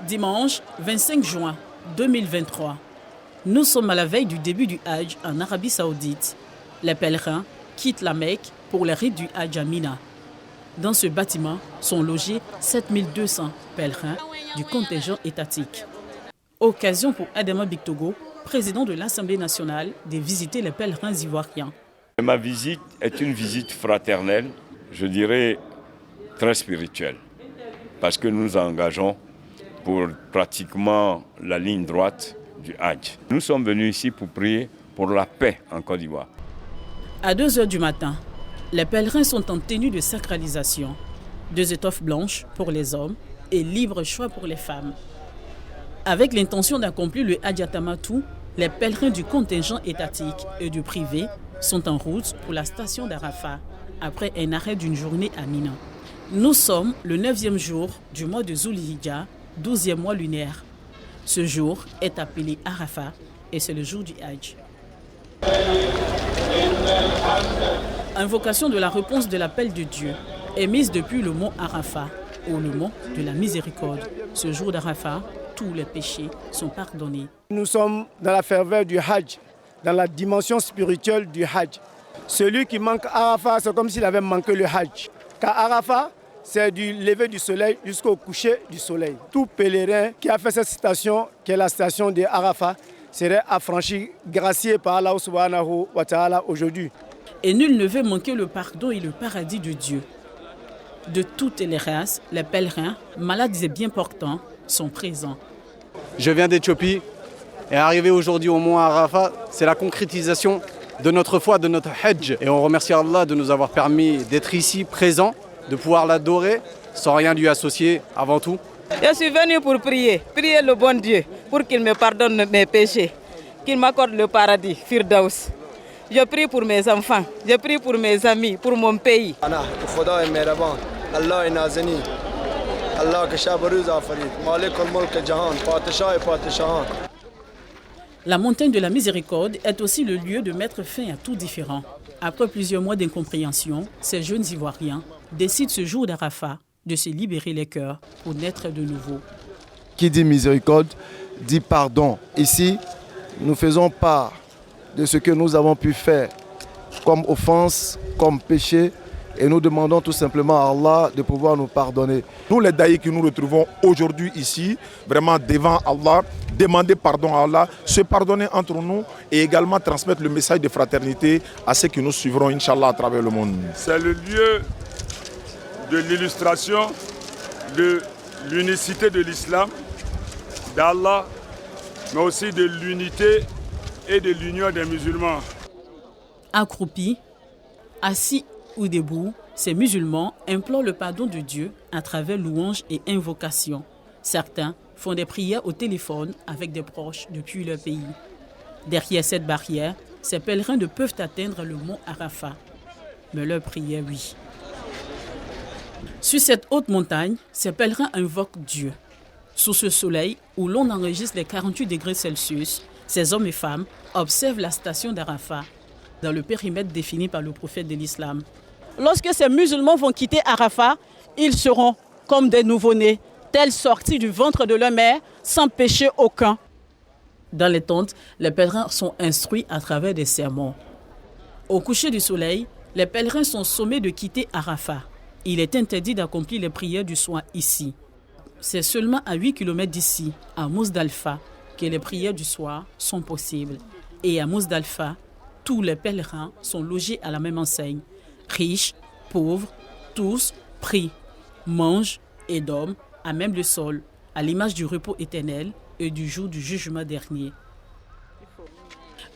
Dimanche 25 juin 2023. Nous sommes à la veille du début du Hajj en Arabie Saoudite. Les pèlerins quittent la Mecque pour le rite du Hajj à Mina. Dans ce bâtiment sont logés 7200 pèlerins du contingent étatique. Occasion pour Adama Bictogo, président de l'Assemblée nationale, de visiter les pèlerins ivoiriens. Ma visite est une visite fraternelle, je dirais très spirituelle, parce que nous nous engageons pour pratiquement la ligne droite du Hajj. Nous sommes venus ici pour prier pour la paix en Côte d'Ivoire. À 2h du matin, les pèlerins sont en tenue de sacralisation. 2 étoffes blanches pour les hommes et libre choix pour les femmes. Avec l'intention d'accomplir le Hajj à Tamatou, les pèlerins du contingent étatique et du privé sont en route pour la station d'Arafat, après un arrêt d'une journée à Mina. Nous sommes le 9e jour du mois de Zulhijja, 12e mois lunaire. Ce jour est appelé Arafat et c'est le jour du Hajj. Invocation de la réponse de l'appel de Dieu, émise depuis le mont Arafat, ou le mont de la miséricorde. Ce jour d'Arafat, tous les péchés sont pardonnés. Nous sommes dans la ferveur du Hajj, dans la dimension spirituelle du Hajj. Celui qui manque Arafat, c'est comme s'il avait manqué le Hajj. Car Arafat, c'est du lever du soleil jusqu'au coucher du soleil. Tout pèlerin qui a fait cette station, qui est la station de Arafat, serait affranchi, gracié par Allah subhanahu wa ta'ala aujourd'hui. Et nul ne veut manquer le pardon et le paradis de Dieu. De toutes les races, les pèlerins, malades et bien portants, sont présents. Je viens d'Éthiopie et arrivé aujourd'hui au mont Arafat, c'est la concrétisation de notre foi, de notre Hajj. Et on remercie Allah de nous avoir permis d'être ici, présents, de pouvoir l'adorer sans rien lui associer avant tout. Je suis venu pour prier le bon Dieu pour qu'il me pardonne mes péchés, qu'il m'accorde le paradis, Firdaus. Je prie pour mes enfants, je prie pour mes amis, pour mon pays. La montagne de la miséricorde est aussi le lieu de mettre fin à tout différend. Après plusieurs mois d'incompréhension, ces jeunes Ivoiriens décident ce jour d'Arafat de se libérer les cœurs pour naître de nouveau. Qui dit miséricorde, dit pardon. Ici, nous faisons part de ce que nous avons pu faire comme offense, comme péché, et nous demandons tout simplement à Allah de pouvoir nous pardonner. Nous les daïs que nous retrouvons aujourd'hui ici, vraiment devant Allah, demander pardon à Allah, se pardonner entre nous et également transmettre le message de fraternité à ceux que nous suivrons, Inch'Allah, à travers le monde. C'est le lieu de l'illustration de l'unicité de l'islam, d'Allah, mais aussi de l'unité et de l'union des musulmans. Accroupis, assis ou debout, ces musulmans implorent le pardon de Dieu à travers louanges et invocations. Certains font des prières au téléphone avec des proches depuis leur pays. Derrière cette barrière, ces pèlerins ne peuvent atteindre le mont Arafat. Mais leur prière, oui. Sur cette haute montagne, ces pèlerins invoquent Dieu. Sous ce soleil où l'on enregistre les 48 degrés Celsius, ces hommes et femmes observent la station d'Arafat dans le périmètre défini par le prophète de l'islam. Lorsque ces musulmans vont quitter Arafat, ils seront comme des nouveau-nés, tels sortis du ventre de leur mère, sans péché aucun. Dans les tentes, les pèlerins sont instruits à travers des sermons. Au coucher du soleil, les pèlerins sont sommés de quitter Arafat. Il est interdit d'accomplir les prières du soir ici. C'est seulement à 8 km d'ici, à Mousdalfa, que les prières du soir sont possibles. Et à Mousdalfa, tous les pèlerins sont logés à la même enseigne. Riches, pauvres, tous prient, mangent et dorment à même le sol, à l'image du repos éternel et du jour du jugement dernier.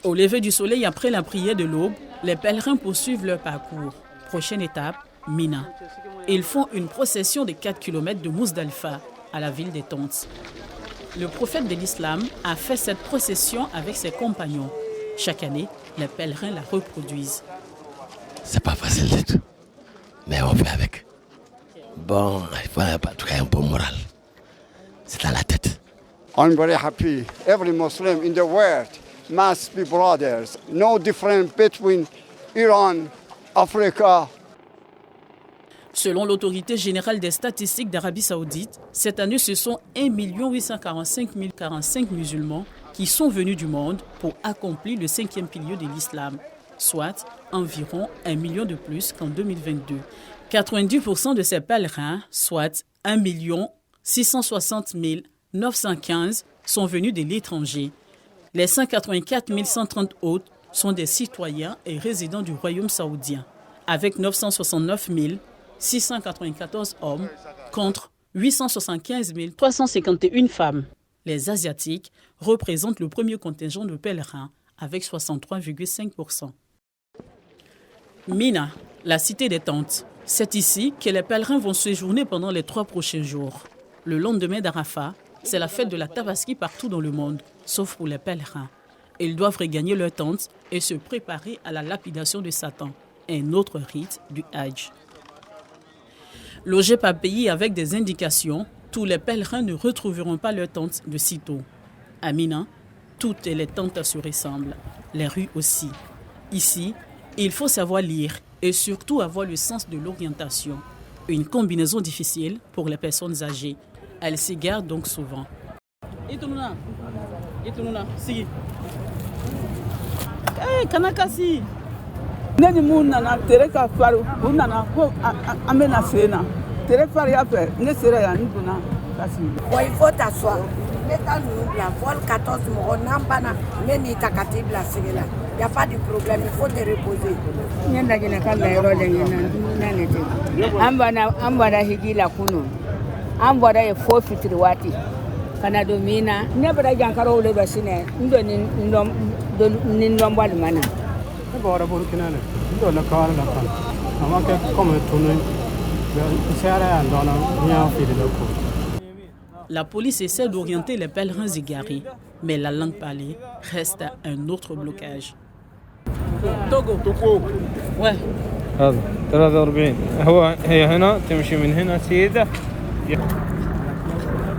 Au lever du soleil après la prière de l'aube, les pèlerins poursuivent leur parcours. Prochaine étape, Mina. Ils font une procession de 4 km de Mousdalfa à la ville des tentes. Le prophète de l'islam a fait cette procession avec ses compagnons. Chaque année, les pèlerins la reproduisent. C'est pas facile du tout, mais on fait avec. Bon, il faut en tout cas un peu moral. C'est dans la tête. I'm very happy. Every Muslim in the world must be brothers. No difference between Iran, Africa. Selon l'autorité générale des statistiques d'Arabie Saoudite, cette année, ce sont 1 845 045 musulmans qui sont venus du monde pour accomplir le 5e pilier de l'islam, soit environ 1 million de plus qu'en 2022. 90% de ces pèlerins, soit 1 660 915, sont venus de l'étranger. Les 184 130 autres sont des citoyens et résidents du royaume saoudien, avec 969 694 hommes contre 875 351 femmes. Les Asiatiques représentent le premier contingent de pèlerins avec 63,5%. Mina, la cité des tentes. C'est ici que les pèlerins vont séjourner pendant les 3 prochains jours. Le lendemain d'Arafat, c'est la fête de la Tabaski partout dans le monde, sauf pour les pèlerins. Ils doivent regagner leur tente et se préparer à la lapidation de Satan, un autre rite du Hajj. Logés par pays avec des indications, tous les pèlerins ne retrouveront pas leur tente de sitôt. À Mina, toutes les tentes se ressemblent, les rues aussi. Ici, il faut savoir lire et surtout avoir le sens de l'orientation. Une combinaison difficile pour les personnes âgées. Elles s'égarent donc souvent. Kanakasi. Neni mun nana tere ka faru u nana ko an bɛna sen na tere fariya fɛ ne sera yan n donna kasi. Bon, il faut t'asseoir. Ne t'a nous bila vol 14 mɔgɔ n'an banna ne n'i ta ka t'i bila sigi la. Il n'y a pas de problème, il faut te reposer. Ne dagina ka la yɔrɔ de ɲɛna na ne tɛ. An bɔra hiji la kunu. An bɔra ye fo fitiri waati. Kana don Mina. Ne bɔra jankaraw le dɔ sinɛ. N don ni ndɔn bɔ limana. Ne bɔra Burkina ne. N don la kawara la kan. A ma kɛ comme tunu. Sera yan dɔn na n y'a fili la ko. La police essaie d'orienter les pèlerins égarés, mais la langue parlée reste un autre blocage. Togo. Ouais. هذا 43 هي هنا تمشي من هنا سيدة.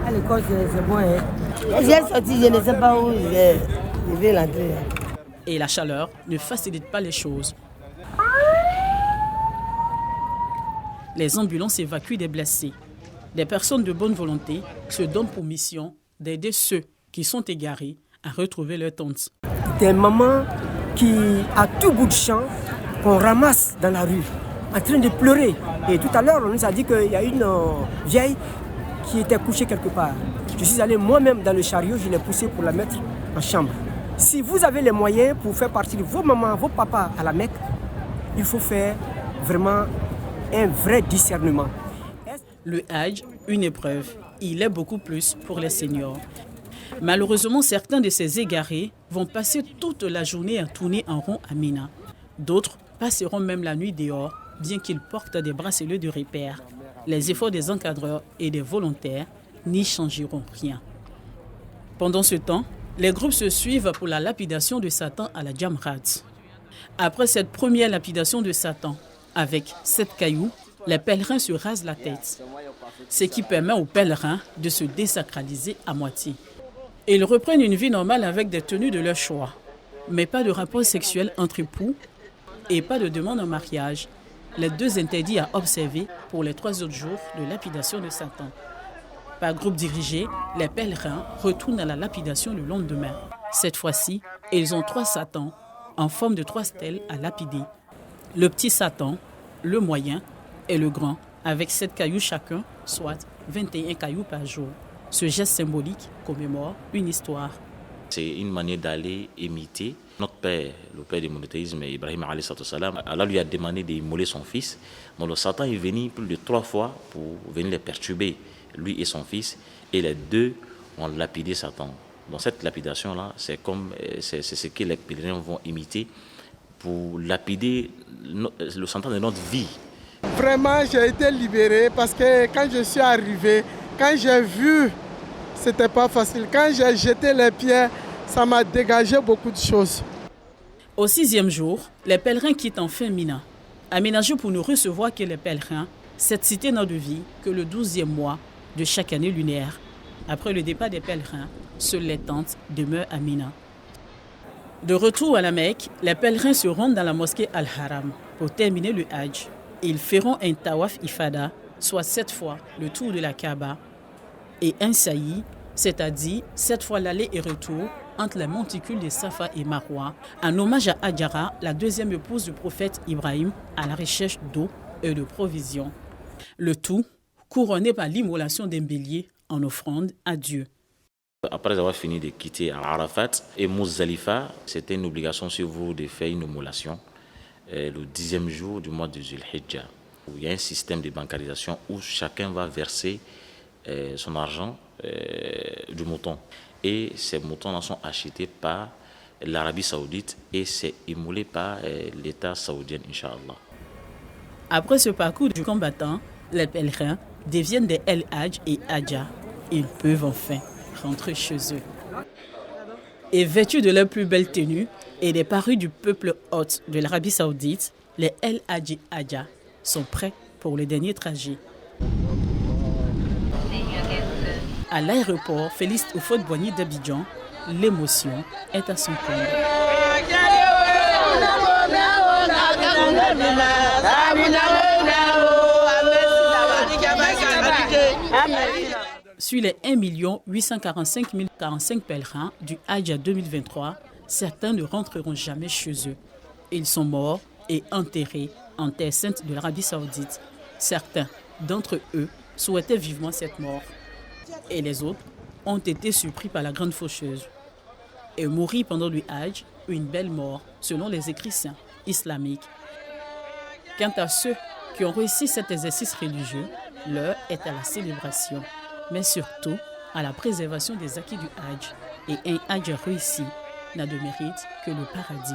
À l'école, c'est bon. J'ai sorti, je ne sais pas où je vais l'entrer. Et la chaleur ne facilite pas les choses. Les ambulances évacuent des blessés. Des personnes de bonne volonté se donnent pour mission d'aider ceux qui sont égarés à retrouver leur tente. Des mamans qui, à tout bout de champ, qu'on ramasse dans la rue, en train de pleurer. Et tout à l'heure, on nous a dit qu'il y a une vieille qui était couchée quelque part. Je suis allé moi-même dans le chariot, je l'ai poussée pour la mettre en chambre. Si vous avez les moyens pour faire partir vos mamans, vos papas à la Mecque, il faut faire vraiment un vrai discernement. Le Hajj, une épreuve, il est beaucoup plus pour les seniors. Malheureusement, certains de ces égarés vont passer toute la journée à tourner en rond à Mina. D'autres passeront même la nuit dehors, bien qu'ils portent des bracelets de repère. Les efforts des encadreurs et des volontaires n'y changeront rien. Pendant ce temps, les groupes se suivent pour la lapidation de Satan à la Jamrat. Après cette première lapidation de Satan, avec 7 cailloux, les pèlerins se rasent la tête, ce qui permet aux pèlerins de se désacraliser à moitié. Ils reprennent une vie normale avec des tenues de leur choix, mais pas de rapport sexuel entre époux et pas de demande en mariage, les deux interdits à observer pour les 3 autres jours de lapidation de Satan. Par groupe dirigé, les pèlerins retournent à la lapidation le lendemain. Cette fois-ci, ils ont 3 Satans en forme de 3 stèles à lapider. Le petit Satan, le moyen et le grand, avec 7 cailloux chacun, soit 21 cailloux par jour. Ce geste symbolique commémore une histoire. C'est une manière d'aller imiter notre père, le père du monothéisme, Ibrahim alayhi salam. Allah lui a demandé d'immoler son fils. Donc le Satan est venu plus de 3 fois pour venir les perturber, lui et son fils, et les deux ont lapidé Satan. Dans cette lapidation-là, c'est ce que les pèlerins vont imiter pour lapider le Satan de notre vie. Vraiment, j'ai été libéré parce que quand je suis arrivé, quand j'ai vu, c'était pas facile. Quand j'ai jeté les pierres, ça m'a dégagé beaucoup de choses. Au 6e jour, les pèlerins quittent enfin Mina. Aménagés pour ne recevoir que les pèlerins, cette cité n'a de vie que le 12e mois de chaque année lunaire. Après le départ des pèlerins, seules les tentes demeurent à Mina. De retour à la Mecque, les pèlerins se rendent dans la mosquée Al-Haram pour terminer le Hajj. Ils feront un tawaf ifada, soit 7 fois le tour de la Kaaba, et un saï, c'est-à-dire 7 fois l'aller et retour entre les monticules de Safa et Marwa, en hommage à Hajara, la deuxième épouse du prophète Ibrahim, à la recherche d'eau et de provisions. Le tout couronné par l'immolation d'un bélier en offrande à Dieu. Après avoir fini de quitter Arafat et Muzdalifa, c'était une obligation sur vous de faire une immolation le 10e jour du mois de Zulhijjah. Il y a un système de bancarisation où chacun va verser son argent du mouton. Et ces moutons sont achetés par l'Arabie Saoudite et c'est immolé par l'État saoudien, Inch'Allah. Après ce parcours du combattant, les pèlerins deviennent des El Hadj et Hadja. Ils peuvent enfin rentrer chez eux. Et vêtus de leurs plus belles tenues et des parures du peuple hôte de l'Arabie Saoudite, les El Hadj et Hadja sont prêts pour le dernier trajet. À l'aéroport Félix Houphouët-Boigny d'Abidjan, l'émotion est à son comble. Sur les 1 845 045 pèlerins du Hajj 2023, certains ne rentreront jamais chez eux. Ils sont morts et enterrés en terre sainte de l'Arabie Saoudite. Certains d'entre eux souhaitaient vivement cette mort. Et les autres ont été surpris par la grande faucheuse. Et mourir pendant le Hajj, une belle mort, selon les écrits saints islamiques. Quant à ceux qui ont réussi cet exercice religieux, l'heure est à la célébration, mais surtout à la préservation des acquis du Hajj. Et un Hajj réussi n'a de mérite que le paradis.